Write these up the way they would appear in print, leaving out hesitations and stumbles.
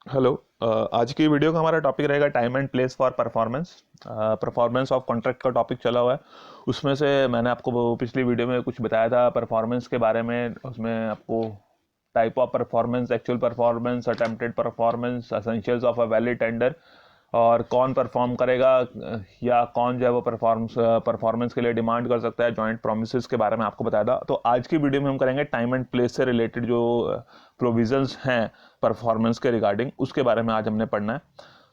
Hello. आज की video का हमारा टॉपिक रहेगा time and place for performance. Performance of contract का टॉपिक चला हुआ है। उसमें से मैंने आपको वो पिछली वीडियो में कुछ बताया था परफॉर्मेंस के बारे में। उसमें आपको type of performance, actual performance, attempted performance, essentials of a valid tender, और कौन परफॉर्म करेगा या कौन जो है वो परफॉर्मेंस के लिए डिमांड कर सकता है, जॉइंट प्रोमिसेस के बारे में आपको बताया था। तो आज की वीडियो में हम करेंगे टाइम एंड प्लेस से रिलेटेड जो प्रोविजंस हैं परफॉर्मेंस के रिगार्डिंग, उसके बारे में आज हमने पढ़ना है।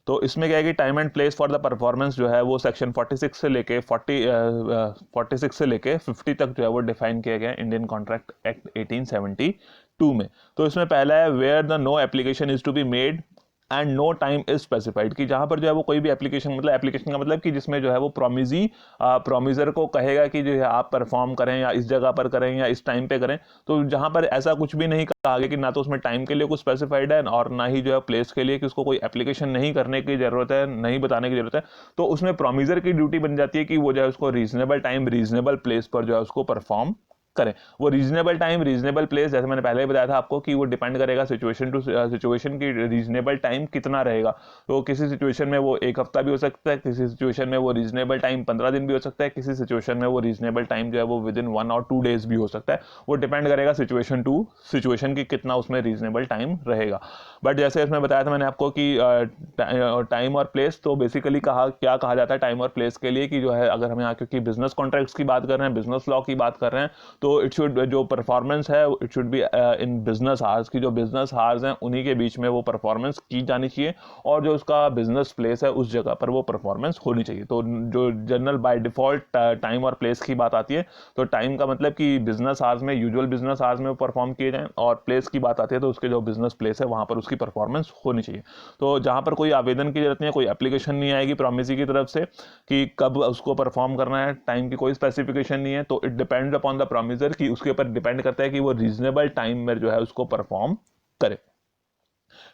तो इसमें क्या है कि time and place for the performance जो है वो सेक्शन 46 से लेके 50 तक जो है वो डिफाइन किया गया है इंडियन कॉन्ट्रैक्ट एक्ट 1872 में। तो इसमें पहला है where the no application is to be made and no time is specified, कि जहां पर जो है वो कोई भी एप्लीकेशन, मतलब एप्लीकेशन का मतलब कि जिसमें जो है वो प्रोमिजर को कहेगा कि जो है आप परफॉर्म करें या इस जगह पर करें या इस टाइम पे करें। तो जहां पर ऐसा कुछ भी नहीं कहा गया कि ना तो उसमें टाइम के लिए कुछ स्पेसिफाइड है और ना ही जो है प्लेस के लिए कि उसको कोई एप्लीकेशन नहीं करने की जरूरत है, नहीं बताने की जरूरत है। तो उसमें प्रोमिजर की ड्यूटी बन जाती है कि वो जो है उसको रीजनेबल टाइम रीजनेबल प्लेस पर जो है उसको परफॉर्म करें। वो रीजनेबल टाइम रीजनेबल प्लेस, जैसे मैंने पहले ही बताया था आपको कि वो डिपेंड करेगा सिचुएशन टू सिचुएशन की रीजनेबल टाइम कितना रहेगा। तो किसी सिचुएशन में वो एक हफ्ता भी हो सकता है, किसी सिचुएशन में वो रीजनेबल टाइम 15 दिन भी हो सकता है, किसी सिचुएशन में वो रीजनेबल टाइम जो है वो विद इन 1 और 2 डेज भी हो सकता है। वो डिपेंड करेगा सिचुएशन टू सिचुएशन की कितना उसमें रीजनेबल टाइम रहेगा। बट जैसे इसमें बताया था मैंने आपको कि टाइम और प्लेस, तो बेसिकली क्या कहा जाता है टाइम और प्लेस के लिए कि जो है अगर हम यहाँ क्योंकि बिजनेस कॉन्ट्रैक्ट्स की बात कर रहे हैं, बिजनेस लॉ की बात कर रहे हैं, तो इट शुड जो परफॉर्मेंस है it should be in business hours, की जो बिजनेस आवर्स हैं उन्हीं के बीच में वो परफॉर्मेंस की जानी चाहिए, और जो उसका बिजनेस प्लेस है उस जगह पर वो परफॉर्मेंस होनी चाहिए। तो जो जनरल बाय डिफॉल्ट टाइम और प्लेस की बात आती है, तो टाइम का मतलब कि बिजनेस आवर्स में, यूजुअल बिजनेस आवर्स में परफॉर्म किए जाएं, और प्लेस की बात आती है तो उसके जो बिजनेस प्लेस है वहां पर उसकी परफॉर्मेंस होनी चाहिए। तो जहां पर कोई आवेदन की जरूरत नहीं है, कोई एप्लीकेशन नहीं आएगी प्रोमिसी की तरफ से कि कब उसको परफॉर्म करना है, टाइम की कोई स्पेसिफिकेशन नहीं है। तो it depends upon the promisor, कि उसके ऊपर डिपेंड करता है कि वो रीजनेबल टाइम में जो है उसको परफॉर्म करे।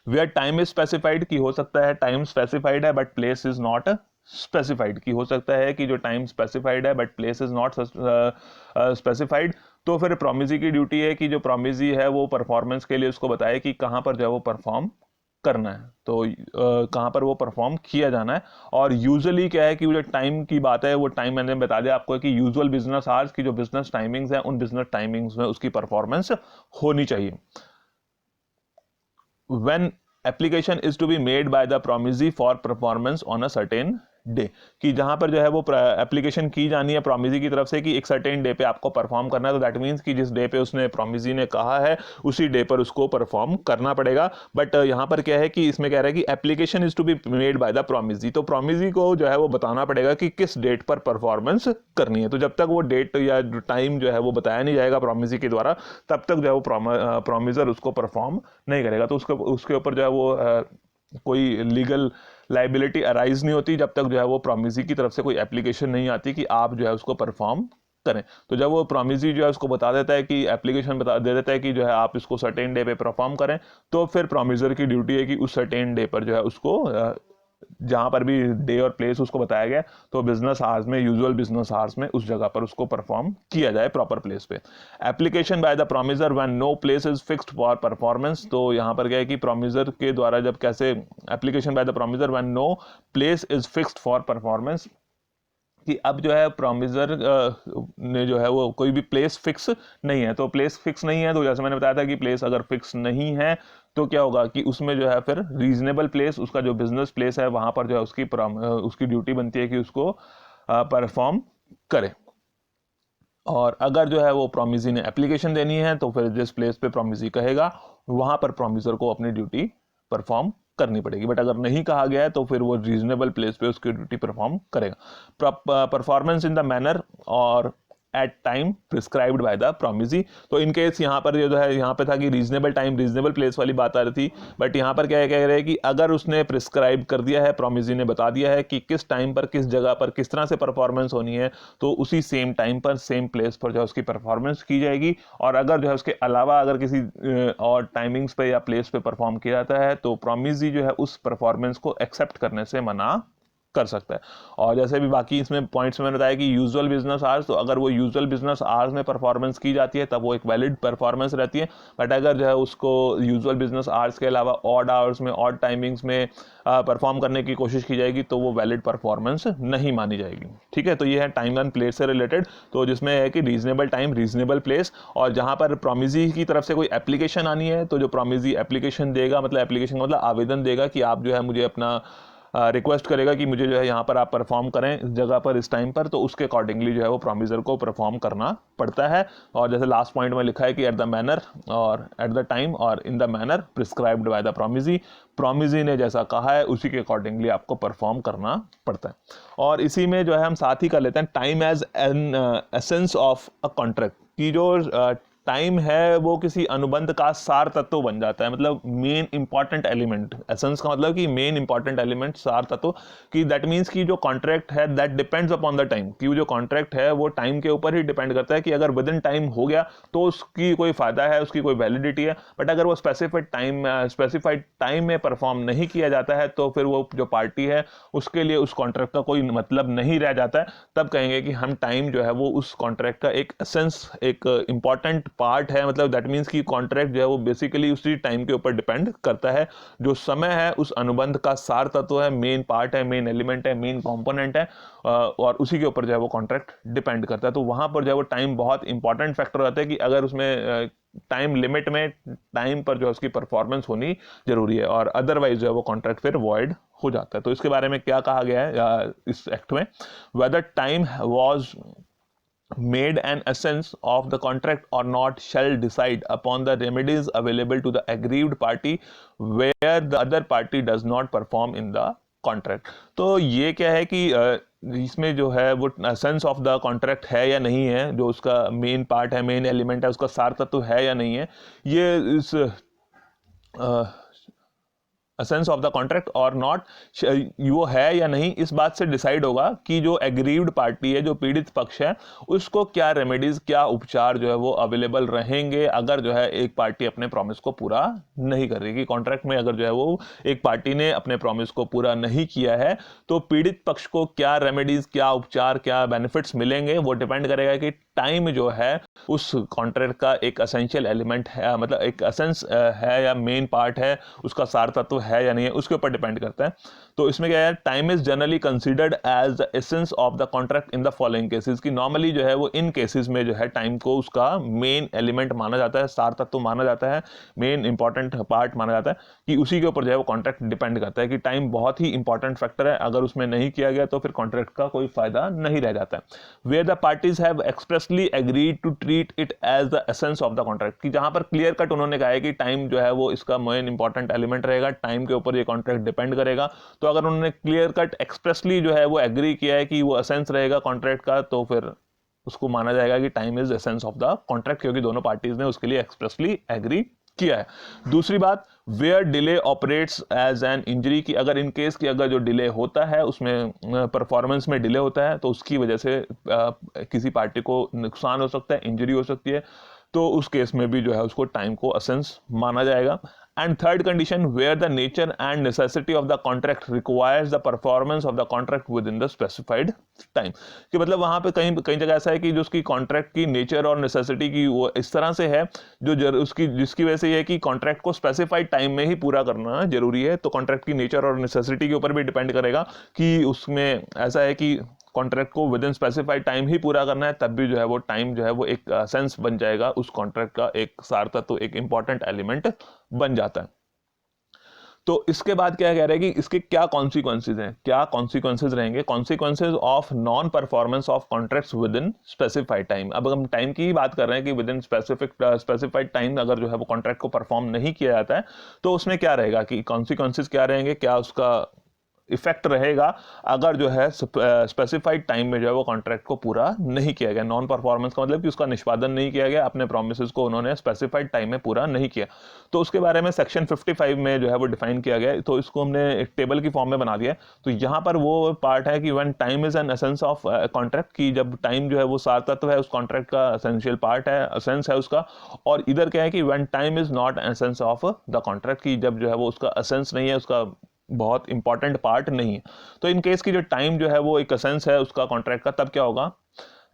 वेयर टाइम इज स्पेसिफाइड, की हो सकता है टाइम स्पेसिफाइड है but place is not specified, की हो सकता है कि जो टाइम स्पेसिफाइड है but place is not specified. तो फिर प्रोमिसी की ड्यूटी है कि जो प्रोमिसी है वो परफॉर्मेंस के लिए उसको बताए कि कहां पर जो है वो परफॉर्म करना है, तो कहां पर वो परफॉर्म किया जाना है। और यूजुअली क्या है कि वो जो टाइम की बात है, वो टाइम मैंने बता दिया आपको कि यूजुअल बिजनेस आवर्स की जो बिजनेस टाइमिंग्स हैं, उन बिजनेस टाइमिंग्स में उसकी परफॉर्मेंस होनी चाहिए। when application is to be made by the promisee for performance on a certain day, कि जहां पर जो है वो एप्लीकेशन की जानी है प्रोमिसी की तरफ से कि एक सर्टेन डे पे आपको परफॉर्म करना है। तो दैट मींस कि जिस डे पे उसने प्रोमिसी ने कहा है उसी डे पर उसको परफॉर्म करना पड़ेगा। बट यहां पर क्या है कि इसमें कह रहा है कि application is to be made by the promisee, तो प्रोमिसी को जो है वो बताना पड़ेगा कि किस डेट पर परफॉर्मेंस करनी है। तो जब तक वो डेट या टाइम जो है वो बताया नहीं जाएगा प्रोमिसी के द्वारा, तब तक जो है वो प्रोमिसर उसको परफॉर्म नहीं करेगा। तो उसके ऊपर जो है वो कोई लीगल लाइबिलिटी अराइज नहीं होती जब तक जो है वो प्रोमिसी की तरफ से कोई एप्लीकेशन नहीं आती कि आप जो है उसको परफॉर्म करें। तो जब वो प्रोमिसी जो है उसको बता देता है कि एप्लीकेशन बता दे देता है कि जो है आप इसको सर्टेन डे पे परफॉर्म करें, तो फिर प्रोमिसर की ड्यूटी है कि उस सर्टेन डे पर जो है उसको जहां पर भी डे और प्लेस उसको बताया गया, तो बिजनेस आवर्स में, यूजुअल बिजनेस आवर्स में उस जगह पर उसको परफॉर्म किया जाए प्रॉपर प्लेस पे। Application by the promisor when no place is fixed for performance, तो यहां पर क्या है कि प्रोमिसर के द्वारा जब कैसे application by the promisor when no place is fixed for performance, कि अब जो है प्रोमिसर ने जो है वो कोई भी प्लेस फिक्स नहीं है। तो प्लेस फिक्स नहीं है, तो जैसे मैंने बताया था कि प्लेस अगर फिक्स नहीं है तो क्या होगा कि उसमें जो है फिर रीजनेबल प्लेस, उसका जो बिजनेस प्लेस है वहां पर जो है उसकी ड्यूटी बनती है कि उसको परफॉर्म करे। और अगर जो है वो प्रोमिसी ने एप्लीकेशन देनी है तो फिर जिस प्लेस पे प्रोमिसी कहेगा वहां पर प्रोमिसर को अपनी ड्यूटी परफॉर्म करनी पड़ेगी। बट अगर नहीं कहा गया है तो फिर वो रीजनेबल प्लेस पे उसकी ड्यूटी परफॉर्म करेगा। परफॉर्मेंस इन द मैनर और at time prescribed by the promisee, तो इन केस यहाँ पर जो है यहाँ पे था कि रीजनेबल टाइम रीजनेबल प्लेस वाली बात आ रही थी, बट यहाँ पर क्या कह रहे हैं कि अगर उसने प्रिस्क्राइब कर दिया है, प्रोमिसी ने बता दिया है कि किस टाइम पर किस जगह पर किस तरह से परफॉर्मेंस होनी है, तो उसी सेम टाइम पर सेम प्लेस पर जो है उसकी परफॉर्मेंस की जाएगी। और अगर जो है उसके अलावा अगर किसी और टाइमिंग्स पे या प्लेस पे परफॉर्म किया जाता है तो प्रोमिसी जो है उस परफॉर्मेंस को एक्सेप्ट करने से मना कर सकता है। और जैसे भी बाकी इसमें पॉइंट्स में बताया कि यूजुअल बिजनेस आवर्स, तो अगर वो यूजुअल बिजनेस आवर्स में परफॉर्मेंस की जाती है तब वो एक वैलिड परफॉर्मेंस रहती है। बट अगर जो है उसको यूजुअल बिजनेस आवर्स के अलावा ऑड आवर्स में, ऑड टाइमिंग्स में परफॉर्म करने की कोशिश की जाएगी तो वो वैलिड परफॉर्मेंस नहीं मानी जाएगी। ठीक है, तो ये है टाइम एंड प्लेस से रिलेटेड, तो जिसमें है कि रीजनेबल टाइम, रीजनेबल प्लेस, और जहां पर प्रोमिजी की तरफ से कोई एप्लीकेशन आनी है तो जो प्रोमिजी एप्लीकेशन देगा, मतलब एप्लीकेशन का मतलब आवेदन देगा कि आप जो है मुझे अपना रिक्वेस्ट करेगा कि मुझे जो है यहाँ पर आप परफॉर्म करें इस जगह पर इस टाइम पर, तो उसके अकॉर्डिंगली जो है वो प्रोमिसर को परफॉर्म करना पड़ता है। और जैसे लास्ट पॉइंट में लिखा है कि एट द मैनर और एट द टाइम और in the manner prescribed by the promisee ने जैसा कहा है उसी के अकॉर्डिंगली आपको परफॉर्म करना पड़ता है। और इसी में जो है हम साथ ही कर लेते हैं time as an essence of a contract, की जो टाइम है वो किसी अनुबंध का सार तत्व बन जाता है, मतलब मेन इंपॉर्टेंट एलिमेंट। एसेंस का मतलब कि मेन इंपॉर्टेंट एलिमेंट, सार तत्व, कि दैट मीन्स कि जो कॉन्ट्रैक्ट है that depends upon the time, कि जो कॉन्ट्रैक्ट है वो टाइम के ऊपर ही डिपेंड करता है कि अगर विद इन टाइम हो गया तो उसकी कोई फायदा है, उसकी कोई वैलिडिटी है। बट अगर वो स्पेसिफाइड टाइम में परफॉर्म नहीं किया जाता है तो फिर वो जो पार्टी है उसके लिए उस कॉन्ट्रैक्ट का कोई मतलब नहीं रह जाता है। तब कहेंगे कि हम टाइम जो है वो उस कॉन्ट्रैक्ट का एक एसेंस, एक इंपॉर्टेंट पार्ट है, मतलब दैट मीन्स कि कॉन्ट्रैक्ट जो है वो बेसिकली उसी टाइम के ऊपर डिपेंड करता है। जो समय है उस अनुबंध का सार तत्व है, मेन पार्ट है, मेन एलिमेंट है, मेन कंपोनेंट है, और उसी के ऊपर जो है वो कॉन्ट्रैक्ट डिपेंड करता है। तो वहां पर जो है वो टाइम बहुत इंपॉर्टेंट फैक्टर रहता है कि अगर उसमें टाइम लिमिट में टाइम पर जो है उसकी परफॉर्मेंस होनी जरूरी है, और अदरवाइज जो है वो कॉन्ट्रैक्ट फिर वॉइड हो जाता है। तो इसके बारे में क्या कहा गया है इस एक्ट में, whether time was made an essence of the contract or not shall decide upon the remedies available to the aggrieved party where the other party does not perform in the contract। तो ये क्या है कि इसमें जो है वो essence of the contract है या नहीं है, जो उसका मेन पार्ट है, मेन एलिमेंट है, उसका सार तत्व है या नहीं है, ये इस एसेंस ऑफ द कॉन्ट्रैक्ट और नॉट, वो है या नहीं, इस बात से डिसाइड होगा कि जो एग्रीव्ड पार्टी है, जो पीड़ित पक्ष है, उसको क्या रेमेडीज, क्या उपचार जो है वो अवेलेबल रहेंगे अगर जो है एक पार्टी अपने प्रॉमिस को पूरा नहीं कर रही। कॉन्ट्रैक्ट में अगर जो है वो एक पार्टी ने अपने प्रॉमिस को पूरा नहीं किया है तो पीड़ित पक्ष को क्या रेमेडीज, क्या उपचार, क्या बेनिफिट्स मिलेंगे, वो डिपेंड करेगा कि टाइम जो है उस कॉन्ट्रैक्ट का एक एसेंशियल एलिमेंट है, मतलब एक एसेंस है या मेन पार्ट है, उसका सार तत्व है या नहीं है, उसके ऊपर डिपेंड करता है। तो इसमें क्या है, time is generally considered as the essence of the contract in the following cases, कि नॉर्मली जो है वो इन केसेस में जो है टाइम को उसका मेन एलिमेंट माना जाता है, सार तत्व माना जाता है, मेन इंपॉर्टेंट पार्ट माना जाता है, कि उसी के ऊपर जो है वो कॉन्ट्रैक्ट डिपेंड करता है, कि टाइम बहुत ही इंपॉर्टेंट फैक्टर है, अगर उसमें नहीं किया गया तो फिर कॉन्ट्रैक्ट का कोई फायदा नहीं रह जाता है। Where the parties have expressly agreed to treat it as the essence of the contract, कि जहां पर क्लियर कट उन्होंने कहा है कि टाइम जो है वो इसका मेन इंपॉर्टेंट एलिमेंट रहेगा, टाइम के ऊपर ये कॉन्ट्रैक्ट डिपेंड करेगा। तो अगर उन्होंने क्लियर कट एक्सप्रेसली जो है वो एग्री किया है कि वो एसेंस रहेगा कॉन्ट्रैक्ट का, तो फिर उसको माना जाएगा कि time is essence of the contract, क्योंकि दोनों पार्टीज ने उसके लिए एक्सप्रेसली एग्री किया है। दूसरी बात, where delay operates as an injury, की अगर इन केस की अगर जो डिले होता है उसमें परफॉर्मेंस में डिले होता है तो उसकी वजह से किसी पार्टी को नुकसान हो सकता है, इंजरी हो सकती है, तो उस केस में भी जो है उसको टाइम को एसेंस माना जाएगा। And third condition, where the nature and necessity of the contract requires the performance of the contract within the specified time, कि मतलब वहां पे कहीं कहीं जगह ऐसा है कि जो उसकी कॉन्ट्रैक्ट की नेचर और नेसेसिटी की वो इस तरह से है जो उसकी जिसकी वजह से ये है कि कॉन्ट्रैक्ट को स्पेसिफाइड टाइम में ही पूरा करना जरूरी है। तो कॉन्ट्रैक्ट की नेचर और नेसेसिटी के ऊपर भी डिपेंड करेगा कि उसमें ऐसा है कि कॉन्ट्रैक्ट को विद इन स्पेसिफाइड टाइम ही पूरा करना है, तब भी जो है वो टाइम जो है वो एक सेंस बन जाएगा, उस कॉन्ट्रैक्ट का एक सार तत्व, एक इंपॉर्टेंट एलिमेंट बन जाता है। तो इसके बाद क्या कह रहे हैं कि इसके क्या कॉन्सिक्वेंसेज हैं, क्या कॉन्सिक्वेंसेज रहेंगे, consequences of non performance of contracts with in specified time. अब हम टाइम की ही बात कर रहे हैं कि विद इन स्पेसिफाइड टाइम अगर जो है वो कॉन्ट्रैक्ट को परफॉर्म नहीं किया जाता है तो उसमें क्या रहेगा, कि कॉन्सिक्वेंसेज क्या रहेंगे, क्या उसका इफेक्ट रहेगा अगर जो है स्पेसिफाइड टाइम में जो है वो कॉन्ट्रैक्ट को पूरा नहीं किया गया। नॉन परफॉर्मेंस का मतलब कि उसका निष्पादन नहीं किया गया, अपने प्रोमिसेस को उन्होंने स्पेसिफाइड टाइम में पूरा नहीं किया। तो उसके बारे में सेक्शन 55 में जो है वो डिफाइन किया गया, तो इसको हमने एक टेबल की फॉर्म में बना दिया है। तो यहाँ पर वो पार्ट है कि when time is an essence of contract, की जब टाइम जो है वो सार तत्व है उस कॉन्ट्रैक्ट का, एसेंशियल पार्ट है, एसेंस है उसका। और इधर क्या है कि when time is not essence of the contract, की जब जो है वो उसका एसेंस नहीं है, उसका बहुत इंपॉर्टेंट पार्ट नहीं है। तो इन केस की जो टाइम जो है वो एक असेंस है उसका कॉन्ट्रैक्ट का, तब क्या होगा,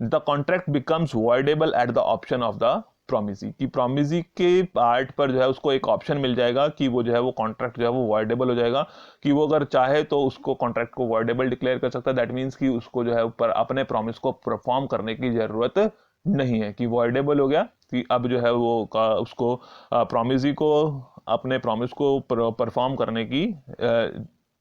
the contract becomes voidable eight the option of the promisee, कि प्रोमिसी के पार्ट पर जो है उसको एक ऑप्शन मिल जाएगा कि वो जो है वो कॉन्ट्रैक्ट जो है वो वॉइडेबल हो जाएगा, कि वो अगर चाहे तो उसको कॉन्ट्रैक्ट को वॉइडेबल डिक्लेयर कर सकता है। दैट मीन्स कि उसको जो है ऊपर अपने प्रॉमिस को परफॉर्म करने की जरूरत नहीं है, कि वॉइडेबल हो गया, कि अब जो है वो उसको प्रोमिसी को अपने प्रॉमिस को परफॉर्म करने की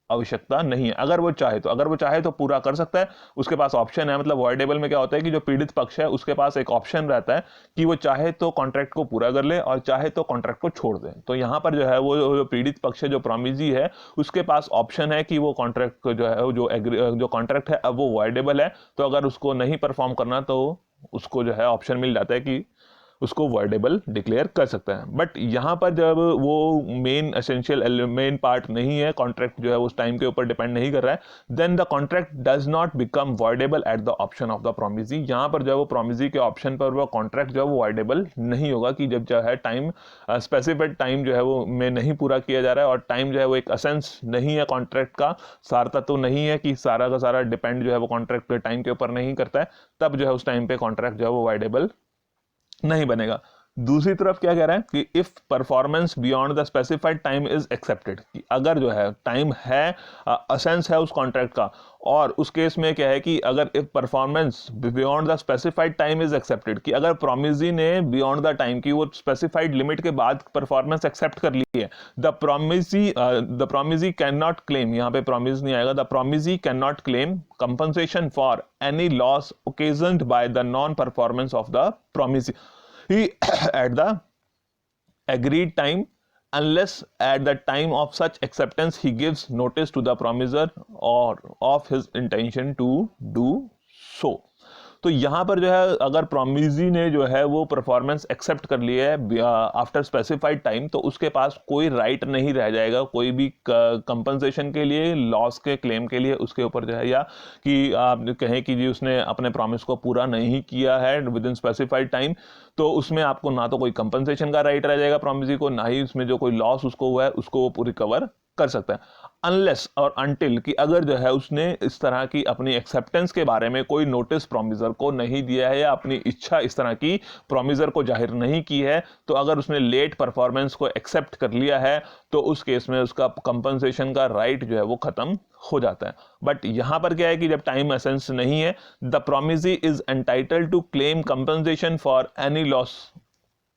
आवश्यकता नहीं है। अगर वो चाहे तो, अगर वो चाहे तो पूरा कर सकता है, उसके पास ऑप्शन है। मतलब वॉइडेबल में क्या होता है कि जो पीड़ित पक्ष है उसके पास एक ऑप्शन रहता है कि वो चाहे तो कॉन्ट्रैक्ट को पूरा कर ले और चाहे तो कॉन्ट्रैक्ट को छोड़ दे। तो यहाँ पर जो है वो जो पीड़ित पक्ष है, जो प्रोमिसी है, उसके पास ऑप्शन है कि वो कॉन्ट्रैक्ट जो है जो कॉन्ट्रैक्ट है अब वो वॉइडेबल है, तो अगर उसको नहीं परफॉर्म करना तो उसको जो है ऑप्शन मिल जाता है कि उसको वर्डेबल डिक्लेयर कर सकता है। बट यहाँ पर जब वो मेन एसेंशियल मेन पार्ट नहीं है, कॉन्ट्रैक्ट जो है उस टाइम के ऊपर डिपेंड नहीं कर रहा है, then the contract does not become voidable at the option of the promisee. यहाँ पर जो है वो प्रोमिसी के ऑप्शन पर वो कॉन्ट्रैक्ट जो है वो वर्डेबल नहीं होगा, कि जब जो है टाइम स्पेसिफाइड टाइम जो है वो में नहीं पूरा किया जा रहा है और टाइम जो है वो एक असेंस नहीं है कॉन्ट्रैक्ट का, सारता तो नहीं है कि सारा का सारा डिपेंड जो है वो कॉन्ट्रैक्ट पे टाइम के ऊपर नहीं करता है, तब जो है उस टाइम पे कॉन्ट्रैक्ट जो है वो वर्डेबल नहीं बनेगा। दूसरी तरफ क्या कह रहा है कि if performance beyond the specified time is accepted, कि अगर जो है टाइम है असेंस है उस कॉन्ट्रैक्ट का, और उस केस में क्या है कि अगर if performance beyond the specified time is accepted, कि अगर प्रोमिसी ने बियॉन्ड द टाइम की वो स्पेसिफाइड लिमिट के बाद परफॉर्मेंस एक्सेप्ट कर ली है, the promisee can not claim, यहाँ पे प्रोमिस नहीं आएगा, the promisee can not claim compensation for any loss occasioned by the non performance of the promisee at the agreed time, unless at the time of such acceptance he gives notice to the promisor or of his intention to do so। तो यहाँ पर जो है अगर promisee ने जो है वो परफॉर्मेंस एक्सेप्ट कर ली है आफ्टर स्पेसिफाइड टाइम, तो उसके पास कोई राइट नहीं रह जाएगा कोई भी कंपनसेशन के लिए, लॉस के क्लेम के लिए उसके ऊपर जो है, या कि आप कहें कि जी उसने अपने प्रॉमिस को पूरा नहीं किया है विद इन स्पेसिफाइड टाइम, तो उसमें आपको ना तो कोई कंपनसेशन का राइट रह जाएगा प्रोमिसी को, ना ही उसमें जो कोई लॉस उसको हुआ है उसको वो रिकवर कर सकता है। अनलेस और अनटिल, कि अगर जो है उसने इस तरह की अपनी एक्सेप्टेंस के बारे में कोई नोटिस प्रोमिसर को नहीं दिया है या अपनी इच्छा इस तरह की प्रोमिसर को जाहिर नहीं की है, तो अगर उसने लेट परफॉर्मेंस को एक्सेप्ट कर लिया है तो उस केस में उसका कंपनसेशन का राइट जो है वो खत्म हो जाता है। बट यहां पर क्या है कि जब टाइम एसेंस नहीं है, the promisee is entitled to claim compensation for any loss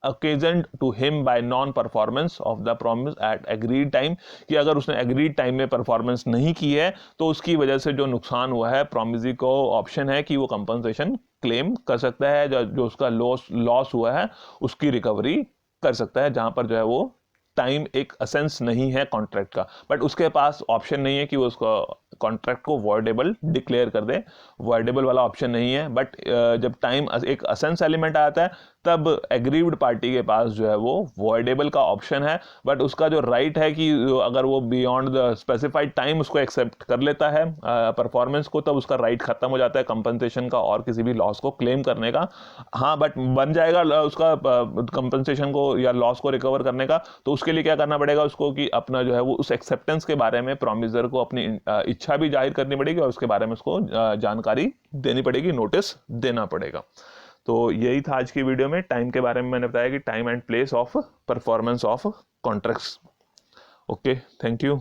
occasioned to him by non performance of the promise at agreed time, कि अगर उसने agreed time में परफॉर्मेंस नहीं की है तो उसकी वजह से जो नुकसान हुआ है प्रोमिसी को ऑप्शन है कि वो कंपनसेशन क्लेम कर सकता है, जो उसका लॉस हुआ है उसकी रिकवरी कर सकता है, जहां पर जो है वो टाइम एक असेंस नहीं है कॉन्ट्रैक्ट का, बट उसके पास ऑप्शन नहीं है कि वो उसको कॉन्ट्रैक्ट को वॉइडेबल डिक्लेयर कर दे, वॉइडेबल वाला ऑप्शन नहीं है। बट जब टाइम एक असेंस एलिमेंट आता है तब एग्रीव्ड पार्टी के पास जो है वो वॉइडेबल का ऑप्शन है, बट उसका जो राइट है कि अगर वो बियॉन्ड द स्पेसिफाइड टाइम उसको एक्सेप्ट कर लेता है परफॉर्मेंस को, तब उसका राइट खत्म हो जाता है कंपनसेशन का और किसी भी लॉस को क्लेम करने का। हाँ, बट बन जाएगा उसका कंपनसेशन को या लॉस को रिकवर करने का, तो उसके लिए क्या करना पड़ेगा उसको कि अपना जो है वो उस एक्सेप्टेंस के बारे में प्रोमिसर को अपनी इच्छा भी जाहिर करनी पड़ेगी और उसके बारे में उसको जानकारी देनी पड़ेगी, नोटिस देना पड़ेगा। तो यही था आज की वीडियो में, टाइम के बारे में मैंने बताया कि time and place of performance of contracts. Okay, thank you.